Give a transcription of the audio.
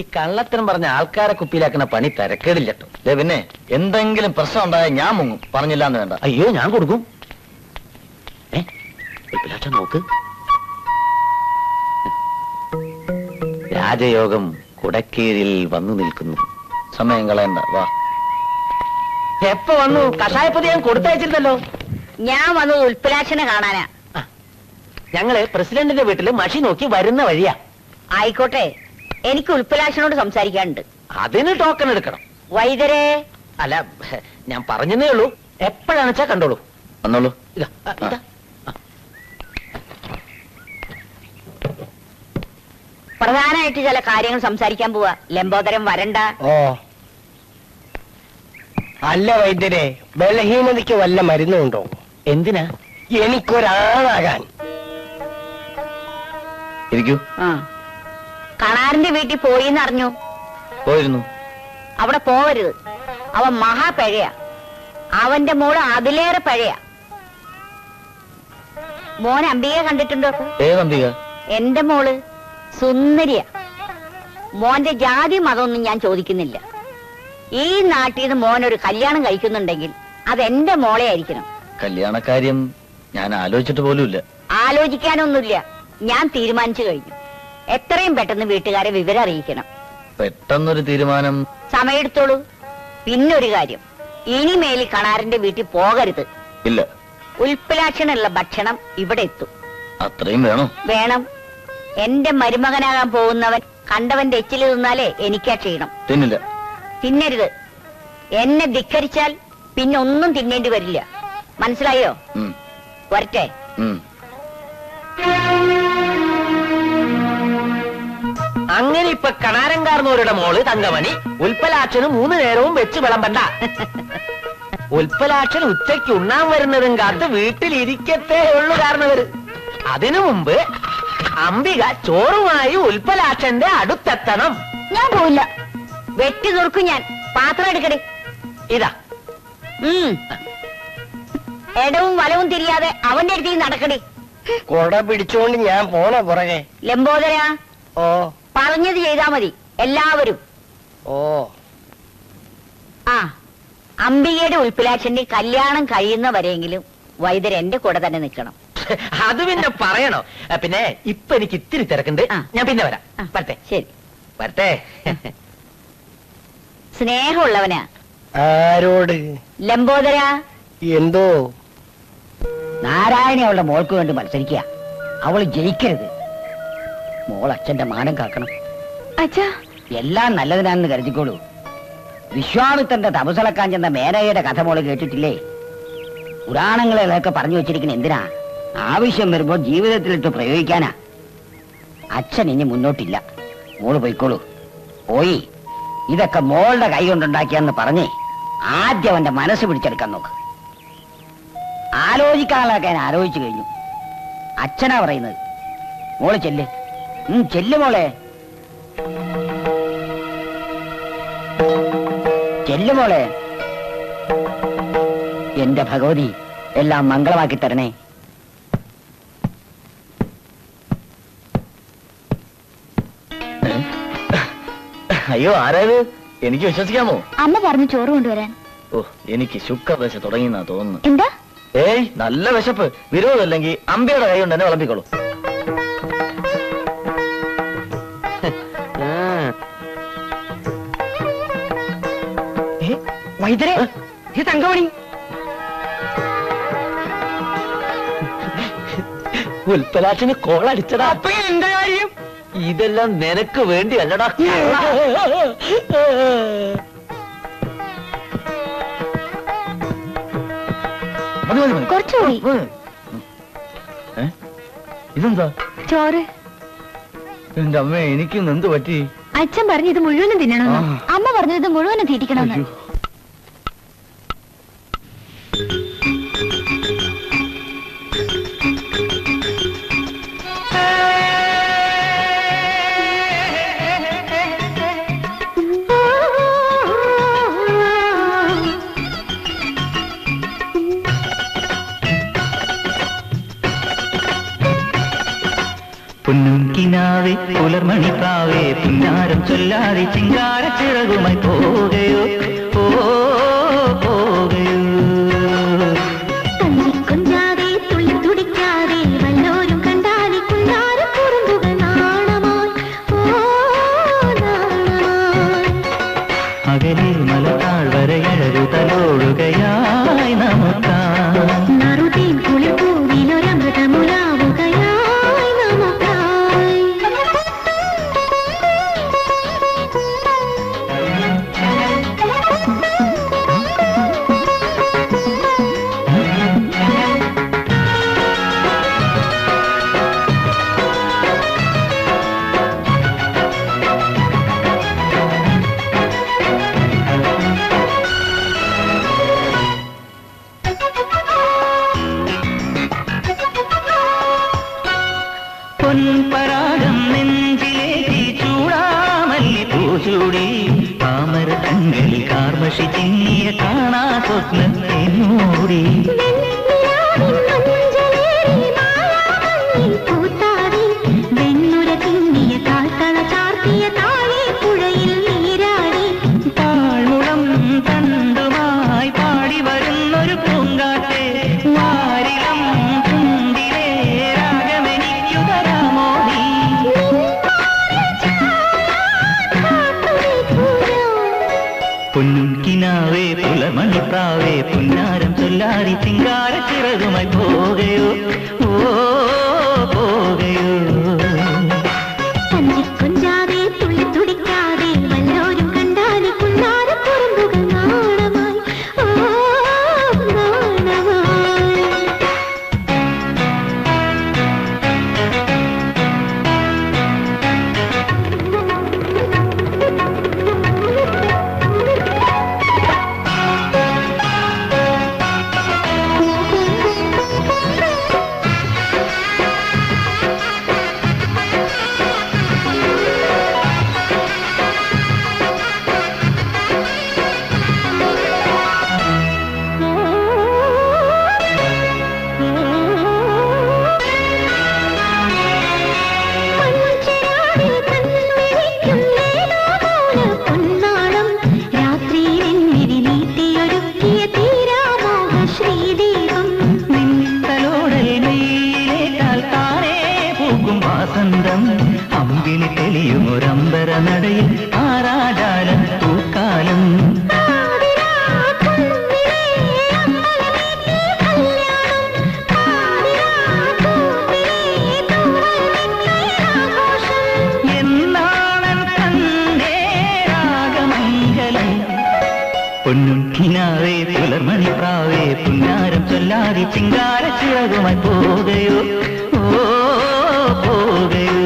ഈ കള്ളത്തരം പറഞ്ഞ ആൾക്കാരെ കുപ്പിയിലാക്കുന്ന പണി തിരക്കേടില്ലട്ടോ. പിന്നെ എന്തെങ്കിലും പ്രശ്നം ഉണ്ടായാൽ ഞാൻ മുങ്ങും, പറഞ്ഞില്ലാന്ന് വേണ്ട. അയ്യോ ഞാൻ കൊടുക്കും. നോക്ക്, രാജയോഗം കുടക്കീഴിൽ വന്നു നിൽക്കുന്നു. സമയം കളയണ്ട, വാ. എപ്പോ വന്നു? കഷായപ്പതി ഞാൻ കൊടുത്തയച്ചിരുന്നല്ലോ. ഞാൻ വന്നത് ഉൽപ്പലാക്ഷനെ കാണാനാ. ഞങ്ങള് പ്രസിഡന്റിന്റെ വീട്ടില് മഷി നോക്കി വരുന്ന വഴിയാ. ആയിക്കോട്ടെ, എനിക്ക് ഉൽപ്പലാക്ഷനോട് സംസാരിക്കാനുണ്ട്. അതിന് ടോക്കൺ എടുക്കണം. വൈദ്യരെ. അല്ല, ഞാൻ പറഞ്ഞതേ ഉള്ളൂ. എപ്പോഴാണെന്ന് വെച്ചാ കണ്ടോളൂ. വന്നോളൂ. ഇതാ. പ്രധാനമായിട്ട് ചില കാര്യങ്ങൾ സംസാരിക്കാൻ പോവാ. ലംബോദരം വരണ്ട. ഓ അല്ല വൈദ്യരെ, ബലഹീനതയ്ക്ക് വല്ല മരുന്നുണ്ടോ? എന്തിനാ? എനിക്കൊരാളാകാൻ. ഇരിക്കൂ. കണാറിന്റെ വീട്ടിൽ പോയിന്ന് അറിഞ്ഞു. പോയിരുന്നു. അവിടെ പോവരുത്, അവൻ മഹാപഴയാ. അവന്റെ മോള് അതിലേറെ പഴയാ. മോൻ അംബികയെ കണ്ടിട്ടുണ്ടോ? ഏതംബിക? എന്റെ മോള് സുന്ദരിയ. മോന്റെ ജാതി മതമൊന്നും ഞാൻ ചോദിക്കുന്നില്ല. ഈ നാട്ടിൽ നിന്ന് മോനൊരു കല്യാണം കഴിക്കുന്നുണ്ടെങ്കിൽ അതെന്റെ മോളെ ആയിരിക്കണം. കല്യാണക്കാര്യം ഞാൻ ആലോചിച്ചിട്ട് പോലുമില്ല. ആലോചിക്കാനൊന്നുമില്ല, ഞാൻ തീരുമാനിച്ചു കഴിഞ്ഞു. എത്രയും പെട്ടെന്ന് വീട്ടുകാരെ വിവരം അറിയിക്കണം. പെട്ടെന്നൊരു തീരുമാനം. സമയെടുത്തോളൂ. പിന്നൊരു കാര്യം, ഇനിമേലിൽ കണാറിന്റെ വീട്ടിൽ പോകരുത്. ഇല്ല. ഉൽപ്പലാക്ഷനുള്ള ഭക്ഷണം ഇവിടെ എത്തും. അത്രയും വേണോ? വേണം. എന്റെ മരുമകനാകാൻ പോകുന്നവൻ കണ്ടവന്റെ എച്ചില് തിന്നാലേ എനിക്കാ ക്ഷീണം. തിന്നില്ല. തിന്നരുത്. എന്നെ ധിക്കരിച്ചാൽ പിന്നെ ഒന്നും തിന്നേണ്ടി വരില്ല. മനസ്സിലായോ? വരട്ടെ. അങ്ങനെ ഇപ്പൊ കണാരൻകാർന്നവരുടെ മോള് തങ്കമണി ഉൽപ്പലാക്ഷന് 3 നേരവും വെച്ച് വിളമ്പണ്ട. ഉൽപ്പലാക്ഷൻ ഉച്ചയ്ക്ക് ഉണ്ണാൻ വരുന്നതും കാത്ത് വീട്ടിലിരിക്കത്തേ ഉള്ളു കാരണവര്. അതിനു മുമ്പ് അംബിക ചോറുമായി ഉൽപ്പലാക്ഷന്റെ അടുത്തെത്തണം. ഞാൻ പോവില്ല. വെട്ടി നുറുക്കും ഞാൻ. പാത്രം എടുക്കടി. ഇതാ. എടവും വലവും തിരിയാതെ അവന്റെ അടുത്ത് നടക്കടി. കൊട പിടിച്ചോണ്ട് ഞാൻ പോണ പുറകെ. ലംബോദര. ഓ. പറഞ്ഞത് ചെയ്താ മതി എല്ലാവരും. ഓ. അംബികയുടെ ഉൽപ്പലാക്ഷന്റെ കല്യാണം കഴിയുന്നവരെങ്കിലും വൈദ്യർ എന്റെ കൂടെ തന്നെ നിൽക്കണം. അത് പിന്നെ പറയണോ? പിന്നെ ഇപ്പൊ എനിക്ക് ഇത്തിരി തിരക്കുണ്ട്, ഞാൻ പിന്നെ വരാം. വരട്ടെ. ശരി, വരട്ടെ. സ്നേഹമുള്ളവനാ. ആരോട്? ലംബോദര. എന്തോ? നാരായണി അവളുടെ മോൾക്ക് വേണ്ടി മത്സരിക്കുക. അവള് ജയിക്കരുത്. മോൾ അച്ഛന്റെ മാനം കാക്കണം. അച്ഛാ, എല്ലാം നല്ലതിനാണെന്ന് കരുതിക്കോളൂ. വിശ്വാമിത്രന്റെ തപസളക്കാൻ ചെന്ന മേനകയുടെ കഥ മോള് കേട്ടിട്ടില്ലേ? പുരാണങ്ങളിലൊക്കെ പറഞ്ഞു വെച്ചിരിക്കുന്ന എന്തിനാ? ആവശ്യം വരുമ്പോ ജീവിതത്തിലിട്ട് പ്രയോഗിക്കാനാ. അച്ഛൻ ഇനി മുന്നോട്ടില്ല. മോള് പോയിക്കോളൂ. പോയി ഇതൊക്കെ മോളുടെ കൈ കൊണ്ടുണ്ടാക്കിയാന്ന് പറഞ്ഞേ ആദ്യം അവന്റെ മനസ്സ് പിടിച്ചെടുക്കാൻ നോക്ക്. ആലോചിക്കാനുള്ളതൊക്കെ ഞാൻ ആലോചിച്ചു കഴിഞ്ഞു. അച്ഛനാ പറയുന്നത്. മോള് ചെല്ല്. ചെല്ല് മോളെ. ചെല്ല് മോളെ. എന്റെ ഭഗവതി എല്ലാം മംഗളമാക്കി തരണേ. അയ്യോ, ആരാത്? എനിക്ക് വിശ്വസിക്കാമോ? അമ്മ പറഞ്ഞു ചോറ് കൊണ്ടുവരാൻ. ഓ, എനിക്ക് ശുക്രദശ തുടങ്ങിയെന്നാ തോന്നുന്നു. എന്താ? ഏയ്, നല്ല വിശപ്പ്. വിരോധമല്ലെങ്കിൽ അമ്പിയുടെ കൈ കൊണ്ട് തന്നെ വിളമ്പിക്കോളൂ. വൈദ്യരെ, ഈ തങ്കമണി. ഉൽപ്പലാക്ഷന് കോളടിച്ചതാ. അപ്പൊ എന്റെ കാര്യം? ഇതെല്ലാം നിനക്ക് വേണ്ടി അല്ലടാ. കുറച്ചുകൂടി. ഇതെന്താ? ചോറ്. എന്റെ അമ്മ, എനിക്കും എന്ത് പറ്റി? അച്ഛൻ പറഞ്ഞു ഇത് മുഴുവനും തിന്നണമെന്ന്. അമ്മ പറഞ്ഞു ഇത് മുഴുവനും തീറ്റിക്കണമെന്ന്. പൊന്നും കിനാവേ പുലർമണിപ്രാവേ പുന്നാരം ചൊല്ലാതെ ചിങ്കാര ചിറകുമായി പോകയോ പോകയോ കൊഞ്ചാതെ തുള്ളി തുടിക്കാതെ വല്ലോരും കണ്ടാലി കുഞ്ഞാര കുറുമ്പുകൾ നാണമായി അകലെ മലതാൾ വരയഴകു തലോടുകയായി നമുക്കായി നറുതേൻ കുളിപ്പൂവിലൊരമൃതമുലാവുകയായി നമുക്കായി പൊൻപരാഗം നെഞ്ചിലേറ്റി ചൂടാമല്ലി പൂചൂടി താമര കണ്ണലിൽ കാർമഷി ചിന്നിയ കാണാ സ്വപ്നത്തെ മൂടി താഴ്മുളം തണ്ടുമായി പാടി വരുന്നൊരു പൂങ്കാറ്റെ വാരിളം തുണ്ടിലെ രാഗമെനിക്കു തരാമോ നീ പൊന്നും കിനാവേ പുലർമണിപ്രാവേ പുന്നാരം ചൊല്ലാടി ചിങ്കാര ചിറകുമായി പോകയോ പോകയോ കൊഞ്ചാതെ തുള്ളി തുടിക്കാതെ വല്ലോരും കണ്ടാലി കുഞ്ഞാര കുറുമ്പുകൾ നാണമായി നാണമായി വസന്തം അമ്പിളി തെളിയുമൊരമ്പര നടയിൽ ആരാജാലം പൂക്കാലം എന്നാണൻ തന്റെ രാഗമംഗലം പൊന്നും കിനാവേ പുലർമണിപ്രാവേ പുന്നാരം ചൊല്ലാതി ചിങ്കാര ചിറകുമായി പോകയോ പോകയോ